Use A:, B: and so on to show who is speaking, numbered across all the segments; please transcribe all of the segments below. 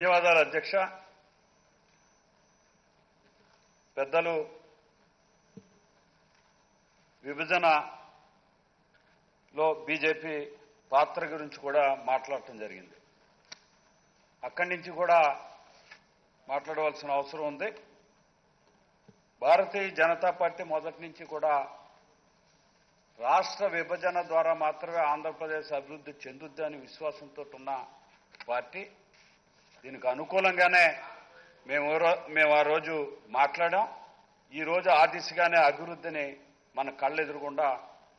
A: ధన్యవాదాలు అధ్యక్ష. పెద్దలు విభజనలో బీజేపీ పాత్ర గురించి కూడా మాట్లాడటం జరిగింది. అక్కడి నుంచి కూడా మాట్లాడవలసిన అవసరం ఉంది. భారతీయ జనతా పార్టీ మొదటి నుంచి కూడా రాష్ట్ర విభజన ద్వారా మాత్రమే ఆంధ్రప్రదేశ్ అభివృద్ధి చెందుద్ది అని విశ్వాసంతో ఉన్న పార్టీ. దీనికి అనుకూలంగానే మేము ఆ రోజు మాట్లాడాం. ఈరోజు ఆ దిశగానే అభివృద్ధిని మన కళ్ళెదురుగుండా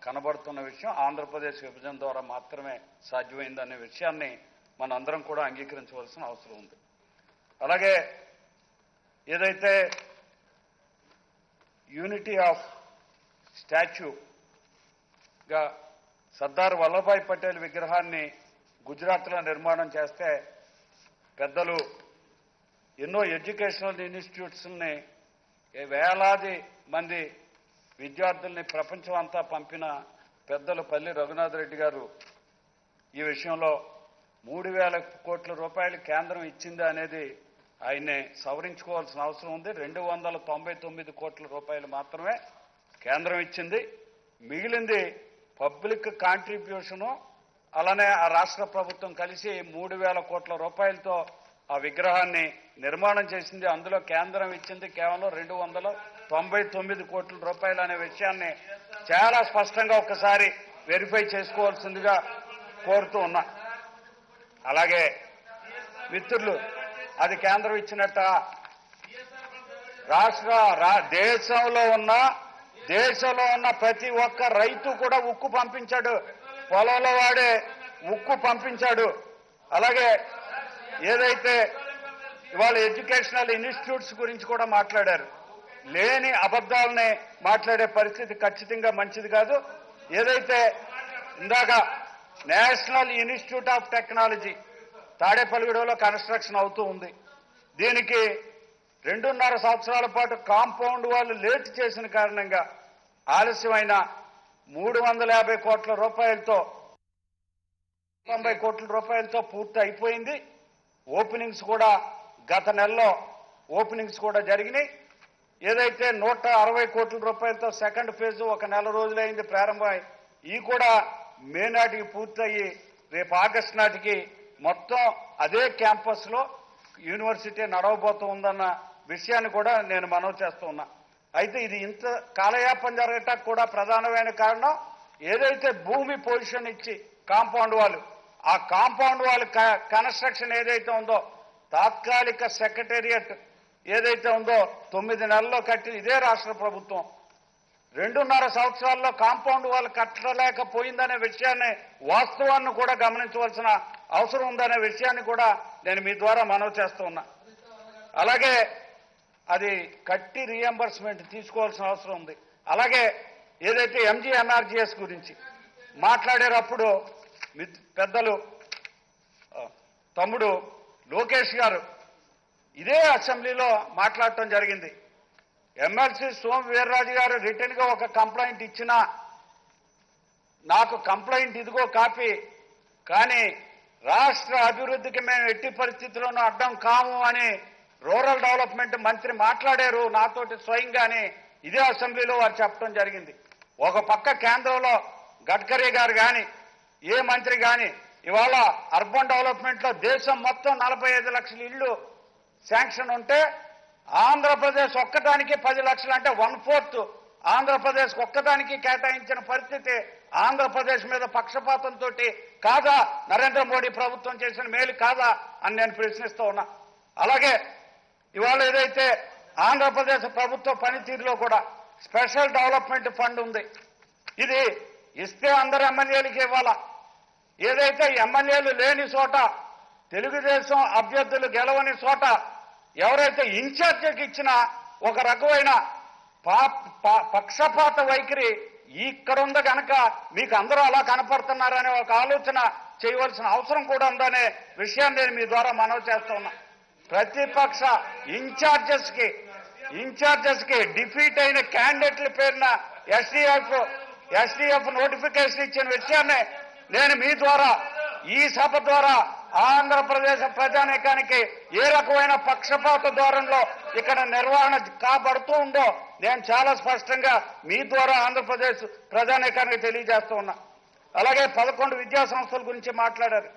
A: కనబడుతున్న విషయం. ఆంధ్రప్రదేశ్ విభజన ద్వారా మాత్రమే సాధ్యమైందనే విషయాన్ని మనందరం కూడా అంగీకరించవలసిన అవసరం ఉంది. అలాగే ఏదైతే యూనిటీ ఆఫ్ స్టాచ్యూగా సర్దార్ వల్లభాయ్ పటేల్ విగ్రహాన్ని గుజరాత్లో నిర్మాణం చేస్తే పెద్దలు ఎన్నో ఎడ్యుకేషనల్ ఇన్స్టిట్యూట్స్ని వేలాది మంది విద్యార్థుల్ని ప్రపంచం అంతా పంపిన పెద్దలు పల్లి రఘునాథ్ రెడ్డి గారు ఈ విషయంలో 3,000 కోట్ల రూపాయలు కేంద్రం ఇచ్చింది అనేది ఆయన్ని సవరించుకోవాల్సిన అవసరం ఉంది. 299 కోట్ల రూపాయలు మాత్రమే కేంద్రం ఇచ్చింది. మిగిలింది పబ్లిక్ కాంట్రిబ్యూషను. అలానే ఆ రాష్ట్ర ప్రభుత్వం కలిసి 3,000 కోట్ల రూపాయలతో ఆ విగ్రహాన్ని నిర్మాణం చేసింది. అందులో కేంద్రం ఇచ్చింది కేవలం 299 కోట్ల రూపాయలు అనే విషయాన్ని చాలా స్పష్టంగా ఒకసారి వెరిఫై చేసుకోవాల్సిందిగా కోరుతూ ఉన్నా. అలాగే మిత్రులు, అది కేంద్రం ఇచ్చినట్ట దేశంలో ఉన్న ప్రతి ఒక్క రైతు కూడా ఉక్కు పంపించాడు, పొలంలో వాడే ఉక్కు పంపించాడు. అలాగే ఏదైతే ఇవాళ ఎడ్యుకేషనల్ ఇన్స్టిట్యూట్స్ గురించి కూడా మాట్లాడారు. లేని అబద్ధాలని మాట్లాడే పరిస్థితి ఖచ్చితంగా మంచిది కాదు. ఏదైతే ఇందాక నేషనల్ ఇన్స్టిట్యూట్ ఆఫ్ టెక్నాలజీ తాడేపల్లిగూడెంలో కన్స్ట్రక్షన్ అవుతూ ఉంది. దీనికి 2.5 సంవత్సరాల పాటు కాంపౌండ్ వాళ్ళు లేట్ చేసిన కారణంగా ఆలస్యమైన 350 కోట్ల రూపాయలతో 90 కోట్ల రూపాయలతో పూర్తి అయిపోయింది. ఓపెనింగ్స్ కూడా గత నెలలో ఓపెనింగ్స్ కూడా జరిగినాయి. ఏదైతే 160 కోట్ల రూపాయలతో సెకండ్ ఫేజ్ 1 నెల రోజులైంది ప్రారంభమై, ఈ కూడా మే నాటికి పూర్తయ్యి రేపు ఆగస్టు నాటికి మొత్తం అదే క్యాంపస్లో యూనివర్సిటీ నడవబోతూ ఉందన్న విషయాన్ని కూడా నేను మనవి చేస్తూ ఉన్నా. అయితే ఇది ఇంత కాలయాపన జరగటానికి కూడా ప్రధానమైన కారణం ఏదైతే భూమి పొజిషన్ ఇచ్చి కాంపౌండ్ వాళ్ళు, ఆ కాంపౌండ్ వాళ్ళ కన్స్ట్రక్షన్ ఏదైతే ఉందో తాత్కాలిక సెక్రటేరియట్ ఏదైతే ఉందో 9 నెలల్లో కట్టిన ఇదే రాష్ట్ర ప్రభుత్వం 2.5 సంవత్సరాల్లో కాంపౌండ్ వాళ్ళు కట్టలేకపోయిందనే విషయాన్ని, వాస్తవాన్ని కూడా గమనించవలసిన అవసరం ఉందనే విషయాన్ని కూడా నేను మీ ద్వారా మనవి చేస్తూ ఉన్నా. అలాగే అది కట్టి రీఎంబర్స్మెంట్ తీసుకోవాల్సిన అవసరం ఉంది. అలాగే ఏదైతే ఎంజీఎన్ఆర్జీఎస్ గురించి మాట్లాడేటప్పుడు పెద్దలు తమ్ముడు లోకేష్ గారు ఇదే అసెంబ్లీలో మాట్లాడటం జరిగింది. ఎమ్మెల్సీ సోము వీర్రాజు గారు రిటర్న్గా ఒక కంప్లైంట్ ఇచ్చినా నాకు కంప్లైంట్ ఇదిగో కాపీ, కానీ రాష్ట్ర అభివృద్ధికి మేము ఎట్టి పరిస్థితుల్లోనూ అడ్డం కాము అని రూరల్ డెవలప్మెంట్ మంత్రి మాట్లాడారు నాతోటి స్వయంగానే. ఇదే అసెంబ్లీలో వారు చెప్పడం జరిగింది. ఒక పక్క కేంద్రంలో గడ్కరీ గారు కానీ ఏ మంత్రి కానీ ఇవాళ అర్బన్ డెవలప్మెంట్లో దేశం మొత్తం 45 లక్షల ఇళ్లు శాంక్షన్ ఉంటే ఆంధ్రప్రదేశ్ ఒక్కదానికి 10 లక్షలు, అంటే 1/4 ఆంధ్రప్రదేశ్ ఒక్కదానికి కేటాయించిన పరిస్థితి. ఆంధ్రప్రదేశ్ మీద పక్షపాతంతో కాదా నరేంద్ర మోడీ ప్రభుత్వం చేసిన మేలు కాదా అని నేను ప్రశ్నిస్తూ ఉన్నా. అలాగే ఇవాళ ఏదైతే ఆంధ్రప్రదేశ్ ప్రభుత్వ పనితీరులో కూడా స్పెషల్ డెవలప్మెంట్ ఫండ్ ఉంది. ఇది ఇస్తే అందరు ఎమ్మెల్యేలకి ఇవ్వాలా. ఏదైతే ఎమ్మెల్యేలు లేని చోట, తెలుగుదేశం అభ్యర్థులు గెలవని చోట ఎవరైతే ఇన్ఛార్జికి ఇచ్చినా ఒక రకమైన పక్షపాత వైఖరి ఇక్కడ ఉంది కనుక మీకు అందరూ అలా కనపడుతున్నారనే ఒక ఆలోచన చేయవలసిన అవసరం కూడా ఉందనే విషయాన్ని నేను మీ ద్వారా మనవి చేస్తూ ఉన్నా. ప్రతిపక్ష ఇన్ఛార్జెస్కి డిఫీట్ అయిన క్యాండిడేట్ల పేరున ఎస్డిఎఫ్ నోటిఫికేషన్ ఇచ్చిన విషయాన్ని నేను మీ ద్వారా ఈ సభ ద్వారా ఆంధ్రప్రదేశ్ ప్రజానీకానికి ఏ రకమైన పక్షపాత ధోరణిలో ఇక్కడ నిర్వహణ కాబడుతూ ఉందో నేను చాలా స్పష్టంగా మీ ద్వారా ఆంధ్రప్రదేశ్ ప్రజానీకానికి తెలియజేస్తూ ఉన్నా. అలాగే 11 విద్యా సంస్థల గురించి మాట్లాడారు.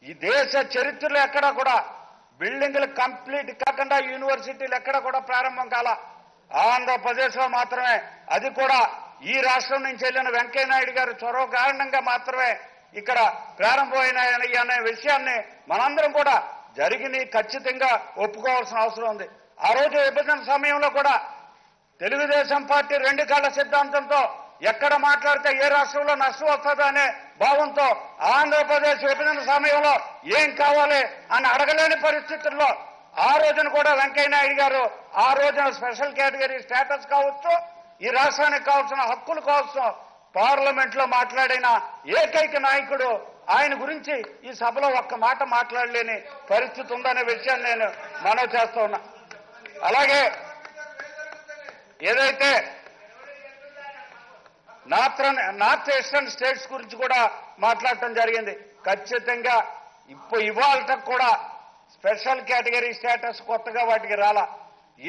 A: ఈ దేశ చరిత్రలో ఎక్కడా కూడా బిల్డింగ్లు కంప్లీట్ కాకుండా యూనివర్సిటీలు ఎక్కడ కూడా ప్రారంభం కాల. ఆంధ్రప్రదేశ్లో మాత్రమే, అది కూడా ఈ రాష్ట్రం నుంచి వెళ్ళిన వెంకయ్యనాయుడు గారు చొరవ కారణంగా మాత్రమే ఇక్కడ ప్రారంభమైనాయని అనే విషయాన్ని మనందరం కూడా జరిగిని ఖచ్చితంగా ఒప్పుకోవాల్సిన అవసరం ఉంది. ఆ రోజు విభజన సమయంలో కూడా తెలుగుదేశం పార్టీ 2 కళ్ళ సిద్ధాంతంతో ఎక్కడ మాట్లాడితే ఏ రాష్ట్రంలో నష్టం వస్తుందో అనే భావంతో ఆంధ్రప్రదేశ్ విభజన సమయంలో ఏం కావాలి అని అడగలేని పరిస్థితుల్లో ఆ రోజున కూడా వెంకయ్యనాయుడు గారు ఆ రోజున స్పెషల్ కేటగిరీ స్టేటస్ కావచ్చు, ఈ రాష్ట్రానికి కావాల్సిన హక్కులు కావచ్చు పార్లమెంట్ లో మాట్లాడిన ఏకైక నాయకుడు. ఆయన గురించి ఈ సభలో ఒక్క మాట మాట్లాడలేని పరిస్థితి ఉందనే విషయాన్ని నేను మనవి చేస్తూ ఉన్నా. అలాగే ఏదైతే నార్త్ ఈస్టర్న్ స్టేట్స్ గురించి కూడా మాట్లాడటం జరిగింది. ఖచ్చితంగా ఇవాళ కూడా స్పెషల్ కేటగిరీ స్టేటస్ కొత్తగా వాటికి రాలా.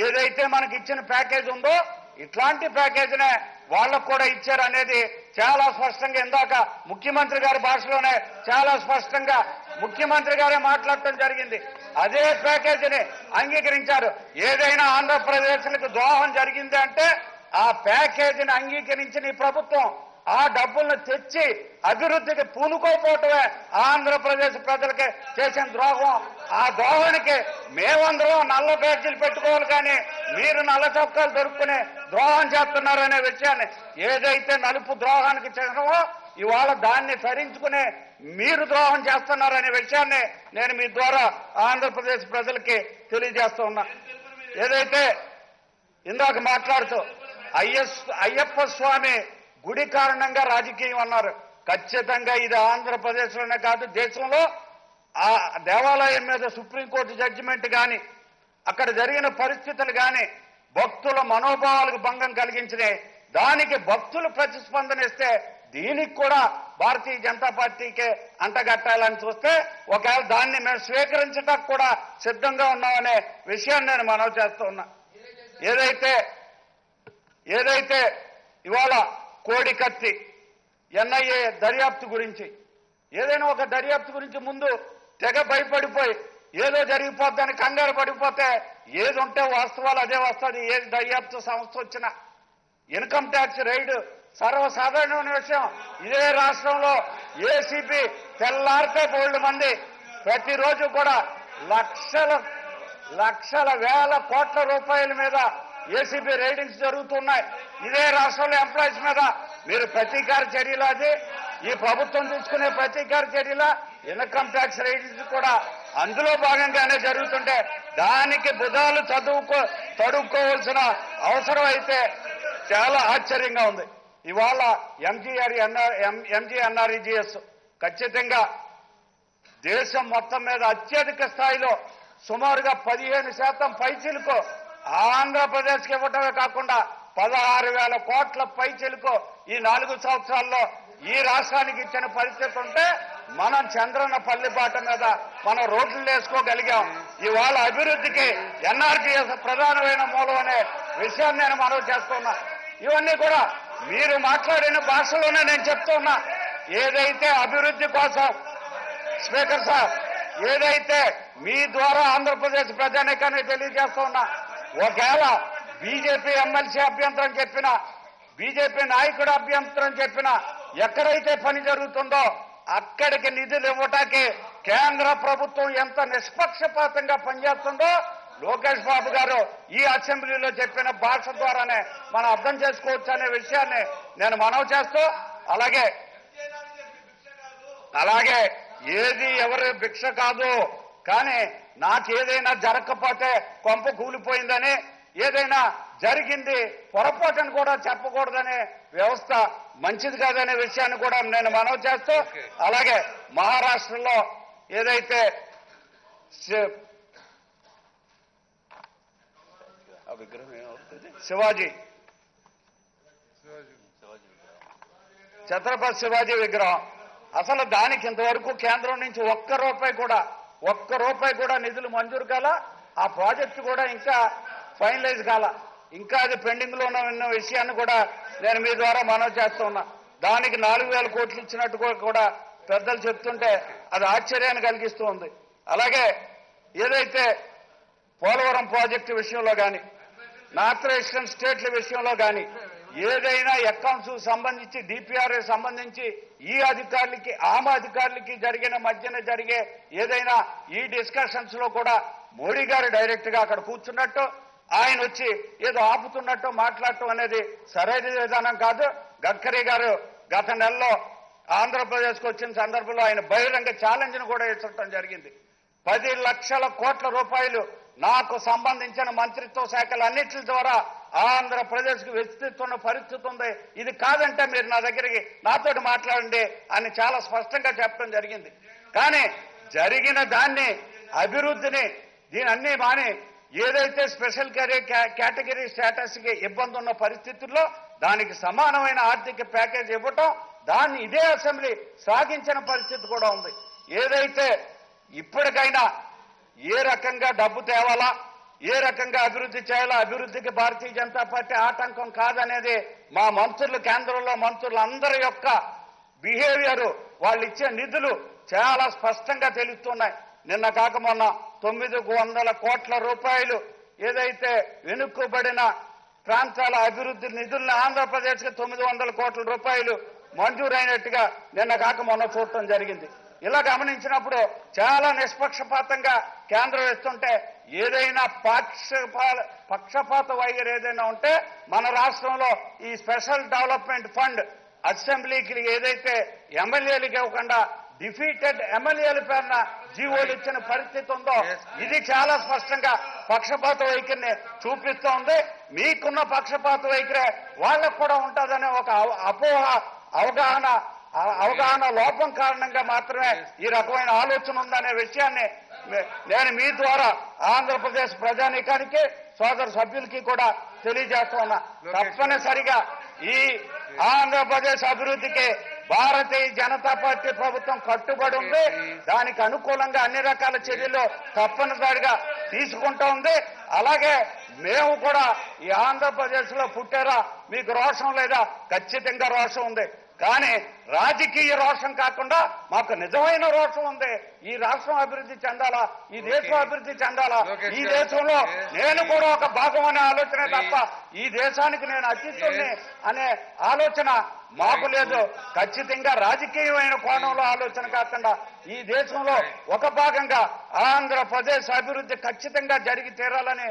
A: ఏదైతే మనకి ఇచ్చిన ప్యాకేజ్ ఉందో ఇట్లాంటి ప్యాకేజీనే వాళ్ళకు కూడా ఇచ్చారు అనేది చాలా స్పష్టంగా ఇందాక ముఖ్యమంత్రి గారి భాషలోనే చాలా స్పష్టంగా ముఖ్యమంత్రి గారే మాట్లాడటం జరిగింది. అదే ప్యాకేజీని అంగీకరించారు. ఏదైనా ఆంధ్రప్రదేశ్లకు ద్రోహం జరిగింది అంటే ఆ ప్యాకేజీని అంగీకరించిన ఈ ప్రభుత్వం ఆ డబ్బులను తెచ్చి అభివృద్ధికి పూనుకోపోవటమే ఆంధ్రప్రదేశ్ ప్రజలకి చేసిన ద్రోహం. ఆ ద్రోహానికి మేమందరం నల్ల బ్యాడ్జీలు పెట్టుకోవాలి, కానీ మీరు నల్ల చొక్కాలు దొరుకునే ద్రోహం చేస్తున్నారనే విషయాన్ని, ఏదైతే నలుపు ద్రోహానికి చిహ్నమో ఇవాళ దాన్ని ధరించుకునే మీరు ద్రోహం చేస్తున్నారనే విషయాన్ని నేను మీ ద్వారా ఆంధ్రప్రదేశ్ ప్రజలకి తెలియజేస్తూ ఉన్నా. ఏదైతే ఇందాక మాట్లాడుతూ అయ్యప్ప స్వామి గుడి కారణంగా రాజకీయం అన్నారు. ఖచ్చితంగా ఇది ఆంధ్రప్రదేశ్లోనే కాదు, దేశంలో ఆ దేవాలయం మీద సుప్రీంకోర్టు జడ్జిమెంట్ కానీ అక్కడ జరిగిన పరిస్థితులు కానీ భక్తుల మనోభావాలకు భంగం కలిగించినాయి. దానికి భక్తులు ప్రతిస్పందన ఇస్తే దీనికి కూడా భారతీయ జనతా పార్టీకే అంటగట్టాలని చూస్తే ఒకవేళ దాన్ని మేము స్వీకరించడానికి కూడా సిద్ధంగా ఉన్నామనే విషయాన్ని నేను మనవి చేస్తూ ఉన్నా. ఏదైతే ఇవాళ కోడికత్తి ఎన్ఐఏ దర్యాప్తు గురించి, ఏదైనా ఒక దర్యాప్తు గురించి ముందు తెగ భయపడిపోయి ఏదో జరిగిపోద్దని కంగారు పడిపోతే ఏది ఉంటే వాస్తవాలు అదే వస్తుంది. ఏది దర్యాప్తు సంస్థ వచ్చినా ఇన్కమ్ ట్యాక్స్ రైడ్ సర్వసాధారణమైన విషయం. ఇదే రాష్ట్రంలో ఏసీబీ తెల్లారితే బోల్డ్ మంది ప్రతిరోజు కూడా లక్షల వేల కోట్ల రూపాయల మీద ఏసీబీ రైడింగ్స్ జరుగుతున్నాయి. ఇదే రాష్ట్రంలో ఎంప్లాయీస్ మీద మీరు ప్రతీకార చర్యలు, అది ఈ ప్రభుత్వం తీసుకునే ప్రతీకార చర్యల ఇన్కమ్ ట్యాక్స్ రైడింగ్స్ కూడా అందులో భాగంగానే జరుగుతుంటే దానికి బుధాలు తడుక్కోవాల్సిన అవసరం అయితే చాలా ఆశ్చర్యంగా ఉంది. ఇవాళ ఎంజీఎన్ఆర్ఈజీఎస్ ఖచ్చితంగా దేశం మొత్తం మీద అత్యధిక స్థాయిలో సుమారుగా 15% పైచిలుకు ఆంధ్రప్రదేశ్కి ఇవ్వటమే కాకుండా 16,000 కోట్ల పైచిలుకు ఈ 4 సంవత్సరాల్లో ఈ రాష్ట్రానికి ఇచ్చిన పరిస్థితి ఉంటే మనం చంద్రన్న పల్లిబాట మీద మనం రోడ్లు వేసుకోగలిగాం. ఇవాళ అభివృద్ధికి ఎన్ఆర్జీఎస్ ప్రధానమైన మూలం అనే విషయాన్ని నేను మనవి చేస్తున్నా. ఇవన్నీ కూడా మీరు మాట్లాడిన భాషలోనే నేను చెప్తున్నా. ఏదైతే అభివృద్ధి కోసం స్పీకర్ సార్, ఏదైతే మీ ద్వారా ఆంధ్రప్రదేశ్ ప్రజానీకాన్ని తెలియజేస్తున్నా, ఒకవేళ బీజేపీ ఎమ్మెల్సీ అభ్యంతరం చెప్పినా, బీజేపీ నాయకుడు అభ్యంతరం చెప్పినా, ఎక్కడైతే పని జరుగుతుందో అక్కడికి నిధులు ఇవ్వటానికి కేంద్ర ప్రభుత్వం ఎంత నిష్పక్షపాతంగా పనిచేస్తుందో లోకేష్ బాబు గారు ఈ అసెంబ్లీలో చెప్పిన భాష ద్వారానే మనం అర్థం చేసుకోవచ్చు అనే విషయాన్ని నేను మనవి చేస్తూ, అలాగే ఏది ఎవరి భిక్ష కాదు, కానీ నాకేదైనా జరగకపోతే కొంప కూలిపోయిందని, ఏదైనా జరిగింది పొరపాటును కూడా చెప్పకూడదనే వ్యవస్థ మంచిది కాదనే విషయాన్ని కూడా నేను మనవి చేస్తూ, అలాగే మహారాష్ట్రలో ఏదైతే విగ్రహం ఏమవుతుంది, శివాజీ ఛత్రపతి శివాజీ విగ్రహం అసలు దానికి ఇంతవరకు కేంద్రం నుంచి ఒక్క రూపాయి కూడా నిధులు మంజూరు కాల. ఆ ప్రాజెక్టు కూడా ఇంకా ఫైనలైజ్ కాల. ఇంకా అది పెండింగ్ లో ఉన్న విషయాన్ని కూడా నేను మీ ద్వారా మనవి చేస్తూ ఉన్నా. దానికి 4,000 కోట్లు ఇచ్చినట్టు కూడా పెద్దలు చెప్తుంటే అది ఆశ్చర్యాన్ని కలిగిస్తూ ఉంది. అలాగే ఏదైతే పోలవరం ప్రాజెక్టు విషయంలో కానీ, నార్త్ ఈస్టర్న్ స్టేట్ల విషయంలో కానీ ఏదైనా అకౌంట్స్ సంబంధించి డిపిఆర్ఏ సంబంధించి ఈ అధికారులకి అధికారులకి మధ్యన జరిగే ఏదైనా ఈ డిస్కషన్స్ లో కూడా మోడీ గారు డైరెక్ట్ గా అక్కడ కూర్చున్నట్టు ఆయన వచ్చి ఏదో ఆపుతున్నట్టు మాట్లాడటం అనేది సరైన విధానం కాదు. గడ్కరీ గారు గత నెలలో ఆంధ్రప్రదేశ్కి వచ్చిన సందర్భంలో ఆయన బహిరంగ ఛాలెంజ్ ను కూడా ఇచ్చడం జరిగింది. 10 లక్షల కోట్ల రూపాయలు నాకు సంబంధించిన మంత్రిత్వ శాఖలన్నింటి ద్వారా ఆంధ్రప్రదేశ్ కు వెచ్చిస్తున్న పరిస్థితి ఉంది. ఇది కాదంటే మీరు నా దగ్గరికి నాతో మాట్లాడండి అని చాలా స్పష్టంగా చెప్పడం జరిగింది. కానీ జరిగిన దాన్ని అభివృద్ధిని దీనన్నీ మాని ఏదైతే స్పెషల్ కేటగిరీ స్టేటస్ కి ఇబ్బంది ఉన్న పరిస్థితుల్లో దానికి సమానమైన ఆర్థిక ప్యాకేజ్ ఇవ్వటం, దాన్ని ఇదే అసెంబ్లీ సాగించిన పరిస్థితి కూడా ఉంది. ఏదైతే ఇప్పటికైనా ఏ రకంగా డబ్బు తేవాలా, ఏ రకంగా అభివృద్ధి చేయాలా, అభివృద్ధికి భారతీయ జనతా పార్టీ ఆటంకం కాదనేది మా మంత్రులు, కేంద్రంలో మంత్రులందరి యొక్క బిహేవియర్, వాళ్ళు ఇచ్చే నిధులు చాలా స్పష్టంగా తెలుస్తున్నాయి. నిన్న కాక మొన్న 900 కోట్ల రూపాయలు ఏదైతే వెనుకబడిన ప్రాంతాల అభివృద్ధి నిధులను ఆంధ్రప్రదేశ్ కి 900 కోట్ల రూపాయలు మంజూరైనట్టుగా నిన్న కాక మొన్న చూడటం జరిగింది. ఇలా గమనించినప్పుడు చాలా నిష్పక్షపాతంగా కేంద్రం ఇస్తుంటే ఏదైనా పక్షపాత వైఖరి ఏదైనా ఉంటే మన రాష్ట్రంలో ఈ స్పెషల్ డెవలప్మెంట్ ఫండ్ అసెంబ్లీకి ఏదైతే ఎమ్మెల్యేలకు ఇవ్వకుండా డిఫీటెడ్ ఎమ్మెల్యేల పేరున జీవోలు ఇచ్చిన పరిస్థితి ఉందో ఇది చాలా స్పష్టంగా పక్షపాత వైఖరిని చూపిస్తూ ఉంది. మీకున్న పక్షపాత వైఖరి వాళ్ళకు కూడా ఉంటుందనే ఒక అవగాహన లోపం కారణంగా మాత్రమే ఈ రకమైన ఆలోచన ఉందనే విషయాన్ని నేను మీ ద్వారా ఆంధ్రప్రదేశ్ ప్రజానీకానికి సోదర సభ్యులకి కూడా తెలియజేస్తా ఉన్నా. తప్పనిసరిగా ఈ ఆంధ్రప్రదేశ్ అభివృద్ధికి భారతీయ జనతా పార్టీ ప్రభుత్వం కట్టుబడి ఉంది. దానికి అనుకూలంగా అన్ని రకాల చర్యలు తప్పనిసరిగా తీసుకుంటూ ఉంది. అలాగే మేము కూడా ఈ ఆంధ్రప్రదేశ్ లో పుట్టారా మీకు రోషం లేదా? ఖచ్చితంగా రోషం ఉంది. కానీ రాజకీయ రోషం కాకుండా మాకు నిజమైన రోషం ఉంది. ఈ రాష్ట్రం అభివృద్ధి చెందాలా, ఈ దేశం అభివృద్ధి చెందాలా, ఈ దేశంలో నేను కూడా ఒక భాగం అనే ఆలోచనే తప్ప ఈ దేశానికి నేను అతీతుడిని అనే ఆలోచన మాకు లేదు. ఖచ్చితంగా రాజకీయమైన కోణంలో ఆలోచన కాకుండా ఈ దేశంలో ఒక భాగంగా ఆంధ్రప్రదేశ్ అభివృద్ధి ఖచ్చితంగా జరిగి తీరాలని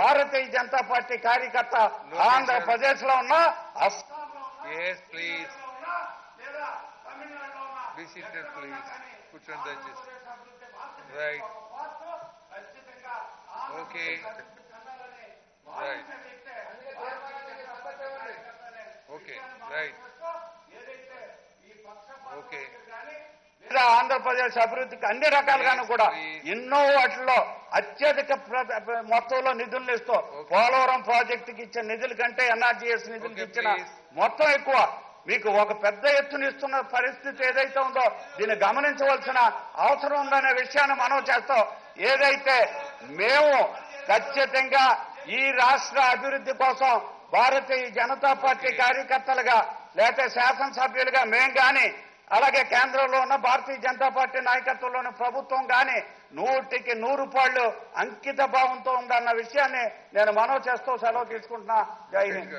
A: భారతీయ జనతా పార్టీ కార్యకర్త ఆంధ్రప్రదేశ్ లో ఉన్న
B: Be seated, please. Put your judges. Right. Okay. Right. Okay. Right. Okay.
A: Andhra Pradesh అభివృద్ధికి అన్ని రకాలుగాను కూడా ఎన్నో వాటిల్లో అత్యధిక మొత్తంలో నిధులు ఇస్తూ పోలవరం ప్రాజెక్టుకి ఇచ్చిన నిధుల కంటే ఎన్ఆర్జీఎస్ నిధులకు ఇచ్చిన మొత్తం ఎక్కువ. మీకు ఒక పెద్ద ఎత్తున ఇస్తున్న పరిస్థితి ఏదైతే ఉందో దీన్ని గమనించవలసిన అవసరం ఉందనే విషయాన్ని మనం చేస్తాం. ఏదైతే మేము ఖచ్చితంగా ఈ రాష్ట్ర అభివృద్ధి కోసం భారతీయ జనతా పార్టీ కార్యకర్తలుగా లేకపోతే శాసనసభ్యులుగా మేం కానీ అలాగే కేంద్రంలో ఉన్న భారతీయ జనతా పార్టీ నాయకత్వంలోని ప్రభుత్వం కానీ 100కి 100 పాళ్ళు అంకిత భావంతో ఉందన్న విషయాన్ని నేను మనవి చేస్తూ సెలవు తీసుకుంటున్నా. జై హింద్.